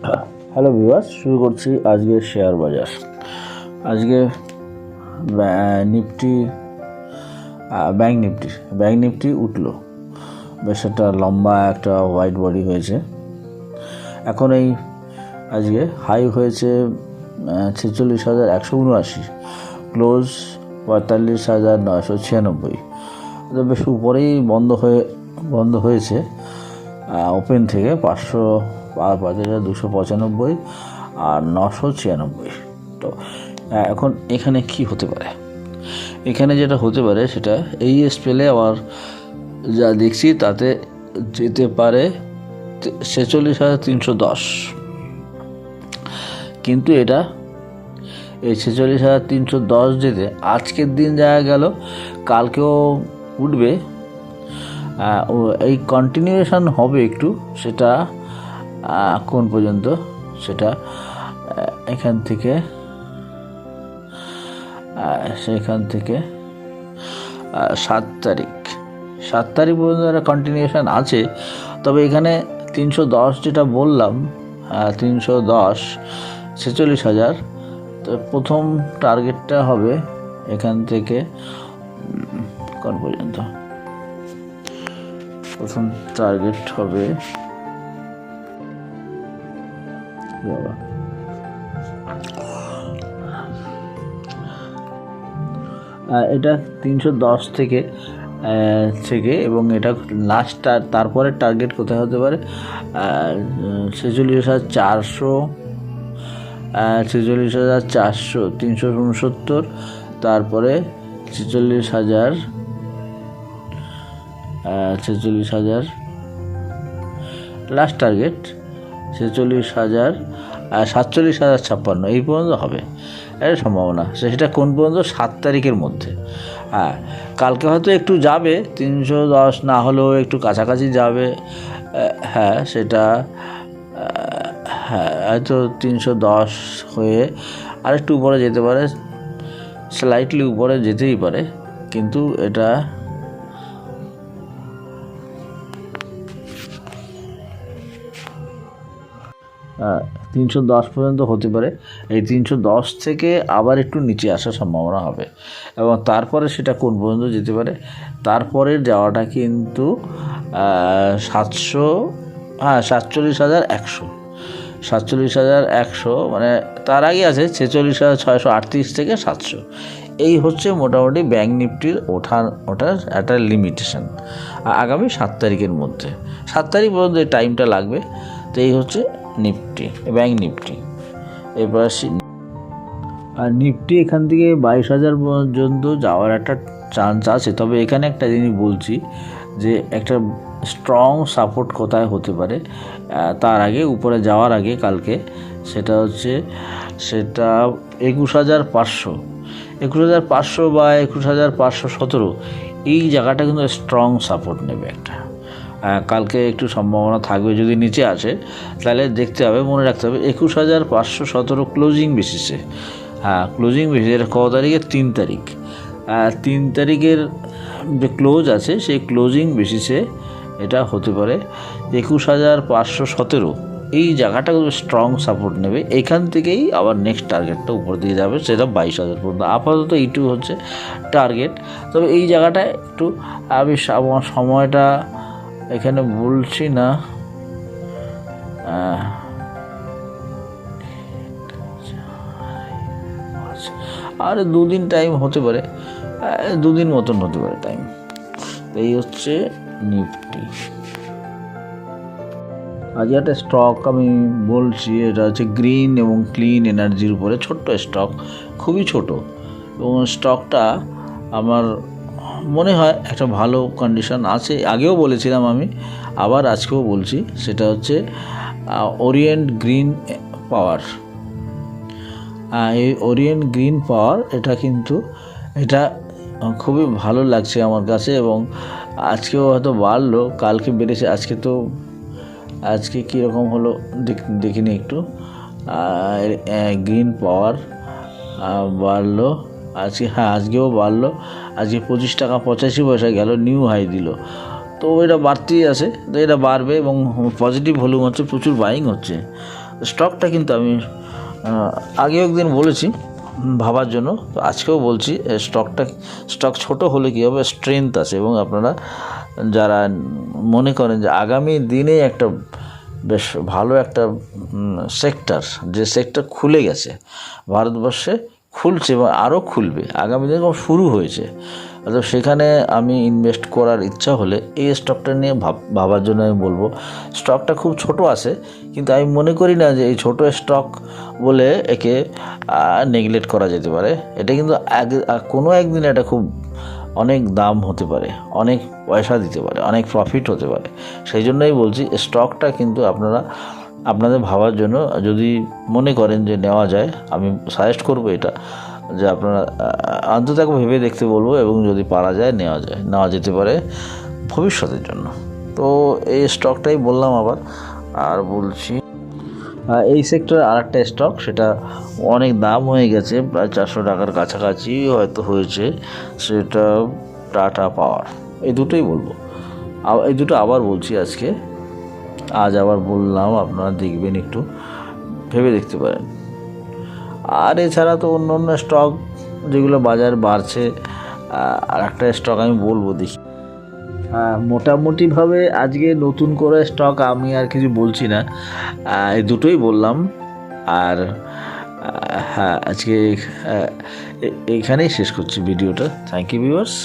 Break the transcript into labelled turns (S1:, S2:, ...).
S1: Hello viewers, শুরু করছি আজকের শেয়ার বাজার। আজকে নিফটি ব্যাংক নিফটি উঠলো, বেশ একটা লম্বা একটা হোয়াইট বডি হয়েছে। এখন এই আজকে হাই হয়েছে 46,179, ক্লোজ 45,996, বেশ উপরেই বন্ধ হয়েছে ওপেন থেকে 5,295 আর 996। তো এখন এখানে কি হতে পারে? এখানে যেটা হতে পারে সেটা এই স্পেলে আবার যা দেখছি তাতে যেতে পারে 46,310, কিন্তু এটা এই 46,310 যেতে আজকের দিন যাওয়া গেল, কালকেও উঠবে, এই কন্টিনিউয়েশন হবে একটু, সেটা কোন পর্যন্ত, সেটা সেখান থেকে 7 তারিখ পর্যন্ত একটা কন্টিনিউয়েশন আছে। তবে এখানে 310 যেটা বললাম, 310 46,000, তো প্রথম টার্গেটটা হবে এখান থেকে কোন পর্যন্ত? প্রথম টার্গেট হবে এটা 310 থেকে এবং এটা লাস্ট, তারপরে টার্গেট কোথায় হতে পারে? 46,400, 46,400, 369, তারপরে 46,000, লাস্ট টার্গেট 47,056, এই পর্যন্ত হবে এর সম্ভাবনা। সেটা কোন পর্যন্ত? 7 তারিখের মধ্যে। কালকে হয়তো একটু যাবে, 310 না হলেও একটু কাছাকাছি যাবে। সেটা হয়তো 310 হয়ে আরেকটু উপরে যেতে পারে, স্লাইটলি উপরে যেতেই পারে, কিন্তু এটা 310 পর্যন্ত হতে পারে। এই 310 থেকে আবার একটু নিচে আসার সম্ভাবনা হবে, এবং তারপরে সেটা কোন পর্যন্ত যেতে পারে? তারপরের যাওয়াটা কিন্তু 47,100, মানে তার আগে আছে 46,638 থেকে 700। এই হচ্ছে মোটামুটি ব্যাংক নিফটির ওঠার একটা লিমিটেশন আগামী 7 তারিখের মধ্যে। 7 তারিখ পর্যন্ত টাইমটা লাগবে। তো এই হচ্ছে নিফটি, ব্যাংক নিফটি। এবার আর নিফটি এখান থেকে 22,000 পর্যন্ত যাওয়ার একটা চান্স আছে। তবে এখানে একটা জিনিস বলছি, যে একটা স্ট্রং সাপোর্ট কোথায় হতে পারে তার আগে, উপরে যাওয়ার আগে কালকে, সেটা 21,500 বা 21,517, এই জায়গাটা কিন্তু স্ট্রং সাপোর্ট নেবে একটা। কালকে একটু সম্ভাবনা থাকবে, যদি নিচে আসে তাহলে দেখতে হবে, মনে রাখতে হবে 21,517 ক্লোজিং বেসিসে। ক্লোজিং বেসিস, এটা কত তারিখে? 3 তারিখ। 3 তারিখের যে ক্লোজ আছে সেই ক্লোজিং বেসিসে এটা হতে পারে 21,517, এই জায়গাটা স্ট্রং সাপোর্ট নেবে। এখান থেকেই আবার নেক্সট টার্গেটটা উপর দিকে যাবে, সেটা 22,000 পর্যন্ত। আপাতত এইটুকু হচ্ছে টার্গেট। তবে এই জায়গাটায় একটু আমি আমার সময়টা এখানে বলছি না, আর 2 দিন টাইম হতে পারে, 2 দিন মতন হতে পারে টাইম। এই হচ্ছে নিফটি। আজ একটা স্টক আমি বলছি, এটা হচ্ছে গ্রিন এবং ক্লিন এনার্জির উপরে, ছোট্ট স্টক, খুবই ছোট, এবং স্টকটা আমার মনে হয় একটা ভালো কন্ডিশন আছে। আগেও বলেছিলাম আমি, আবার আজকেও বলছি, সেটা হচ্ছে ওরিয়েন্ট গ্রিন পাওয়ার। এই ওরিয়েন্ট গ্রিন পাওয়ার, এটা কিন্তু এটা খুবই ভালো লাগছে আমার কাছে, এবং আজকেও হয়তো বাড়লো, কালকে বেড়েছে, আজকে কীরকম হলো দেখিনি একটু। গ্রিন পাওয়ার বাড়লো আজকে, আজকেও বাড়লো, আজকে 25 টাকা 85 পয়সা গেল, নিউ হাই দিল। তো এটা বাড়তেই আছে, তো এটা বাড়বে, এবং পজিটিভ ভলিউম হচ্ছে, প্রচুর বাইং হচ্ছে। স্টকটা কিন্তু আমি আগেও একদিন বলেছি ভাবার জন্য, তো আজকেও বলছি স্টক ছোট হলে কী হবে, স্ট্রেংথ আছে। এবং আপনারা যারা মনে করেন যে আগামী দিনে একটা বেশ ভালো একটা সেক্টর খুলে গেছে ভারতবর্ষে, খুলছে এবং আরও খুলবে, আগামী দিনে শুরু হয়েছে, অর্থাৎ সেখানে আমি ইনভেস্ট করার ইচ্ছা হলে এই স্টকটা নিয়ে ভাবার জন্য আমি বলবো। স্টকটা খুব ছোট আছে, কিন্তু আমি মনে করি না যে এই ছোট স্টক বলে একে নেগলেক্ট করা যেতে পারে। এটা কিন্তু কোনো একদিন এটা খুব অনেক দাম হতে পারে, অনেক পয়সা দিতে পারে, অনেক প্রফিট হতে পারে। সেই জন্যই বলছি স্টকটা কিন্তু আপনাদের ভাবার জন্য যদি মনে করেন যে নেওয়া যায়, আমি সাজেস্ট করবো এটা, যে আপনারা অন্তত একবার ভেবে দেখতে বলবো, এবং যদি পারা যায় নেওয়া যেতে পারে ভবিষ্যতের জন্য। তো এই স্টকটাই বললাম আবার, আর বলছি এই সেক্টরে আর একটা স্টক, সেটা অনেক দাম হয়ে গেছে, প্রায় 400 টাকার কাছাকাছি হয়তো হয়েছে, সেটা টাটা পাওয়ার। এই দুটোই বলবো, এই দুটো আবার বলছি আজ আবার বললাম, আপনারা দেখবেন, একটু ভেবে দেখতে পারেন। আর এছাড়া তো অন্য অন্য স্টক যেগুলো বাজার বাড়ছে, আর একটা স্টক আমি বলবো, দেখি মোটামুটিভাবে আজকে নতুন করে স্টক আমি আর কিছু বলছি না, এই দুটোই বললাম। আর হ্যাঁ, আজকে এইখানেই শেষ করছি ভিডিওটা। Thank you viewers.